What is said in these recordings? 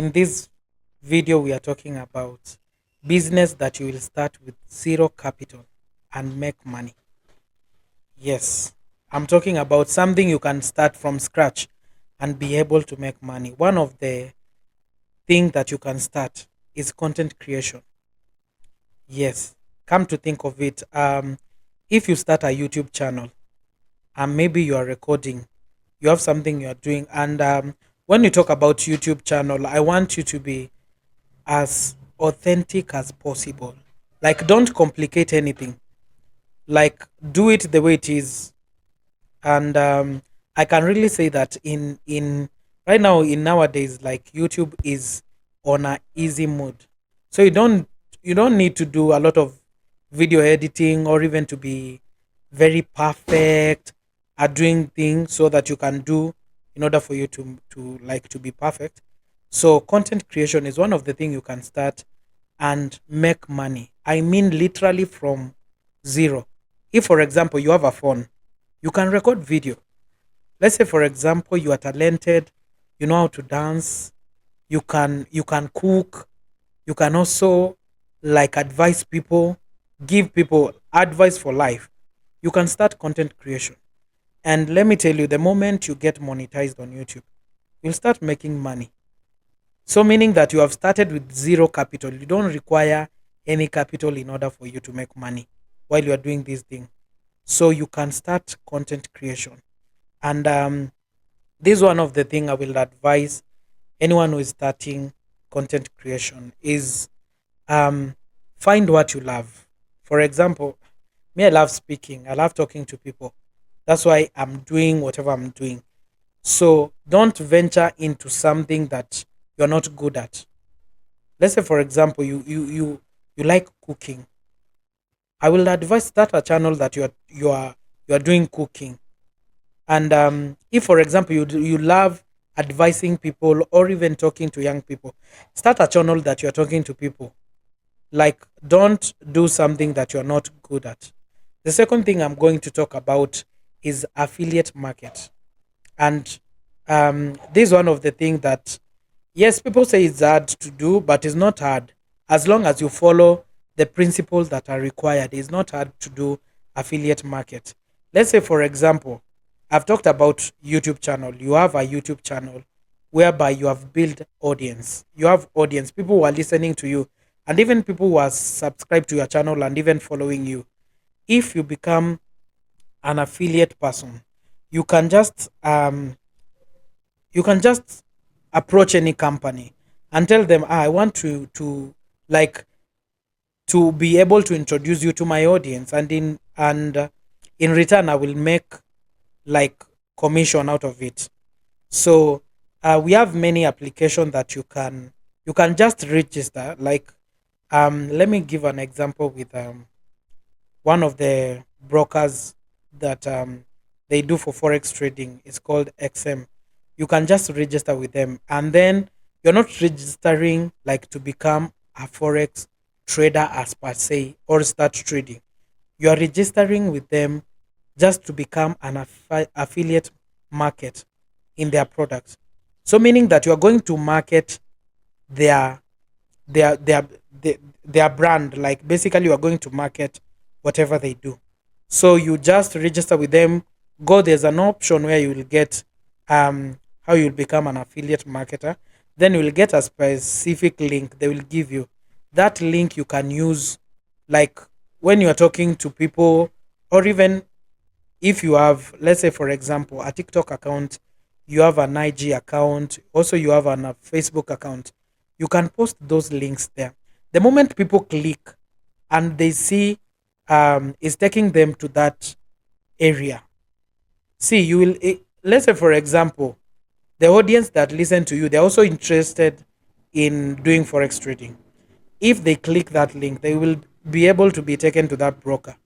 In this video, we are talking about business that you will start with zero capital and make money. Yes, I'm talking about something you can start from scratch and be able to make money. One of the things that you can start is content creation. Yes, come to think of it, if you start a YouTube channel and maybe you are recording, you have something you are doing, and when you talk about YouTube channel, I want you to be as authentic as possible. Like, don't complicate anything. Like, do it the way it is. And I can really say that in right now, in nowadays, like, YouTube is on a easy mode, so you don't need to do a lot of video editing or even to be very perfect at doing things so that you can do in order for you to be perfect. So content creation is one of the things you can start and make money. I mean, literally from zero. If, for example, you have a phone, you can record video. Let's say, for example, you are talented, you know how to dance, you can cook, you can also like advise people, give people advice for life. You can start content creation. And let me tell you, the moment you get monetized on YouTube, you'll start making money. So, meaning that you have started with zero capital. You don't require any capital in order for you to make money while you are doing this thing. So, you can start content creation. And this is one of the things I will advise anyone who is starting content creation is, um, find what you love. For example, me, I love speaking. I love talking to people. That's why I'm doing whatever I'm doing. So don't venture into something that you're not good at. Let's say, for example, you like cooking. I will advise start a channel that you are doing cooking. And if, for example, you love advising people or even talking to young people, start a channel that you're talking to people. Like, don't do something that you're not good at. The second thing I'm going to talk about is affiliate market. And this is one of the things that, yes, people say it's hard to do, but it's not hard. As long as you follow the principles that are required, it's not hard to do affiliate market. Let's say, for example, I've talked about YouTube channel. You have a YouTube channel whereby you have built audience. You have audience, people who are listening to you, and even people who are subscribed to your channel and even following you. If you become an affiliate person, you can just approach any company and tell them, I want to like to be able to introduce you to my audience, and in return I will make like commission out of it. So we have many applications that you can just register. Like, let me give an example with one of the brokers that they do for forex trading. It's called XM. You can just register with them, and then you're not registering like to become a forex trader as per se or start trading. You are registering with them just to become an affiliate market in their products. So, meaning that you are going to market their their their their, their brand. Like, basically, you are going to market whatever they do. So you just register with them. Go, there's an option where you will get how you'll become an affiliate marketer. Then you will get a specific link they will give you. That link you can use, like, when you are talking to people, or even if you have, let's say, for example, a TikTok account, you have an IG account, also you have a Facebook account, you can post those links there. The moment people click and they see it's taking them to that area. See, you will, let's say, for example, the audience that listen to you, they're also interested in doing forex trading. If they click that link, they will be able to be taken to that broker.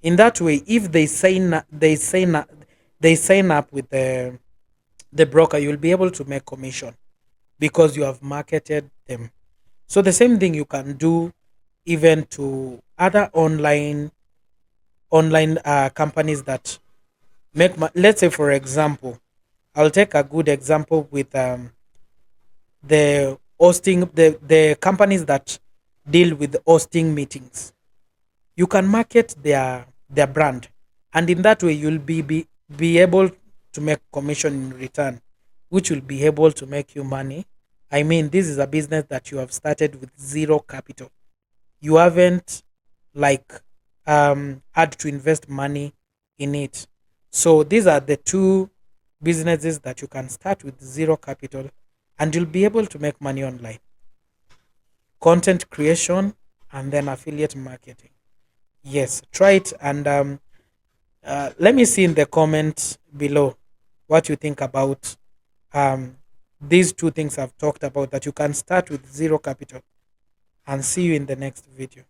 In that way, if they sign up with the broker, you'll be able to make commission because you have marketed them. So the same thing you can do even to other online companies that let's say, for example, I'll take a good example with the hosting, the companies that deal with hosting meetings. You can market their brand, and in that way you'll be able to make commission in return, which will be able to make you money. I mean, this is a business that you have started with zero capital. You haven't like had to invest money in it. So these are the two businesses that you can start with zero capital, and you'll be able to make money online: content creation and then affiliate marketing. Yes, try it, and let me see in the comments below what you think about um, these two things I've talked about, that you can start with zero capital. And see you in the next video.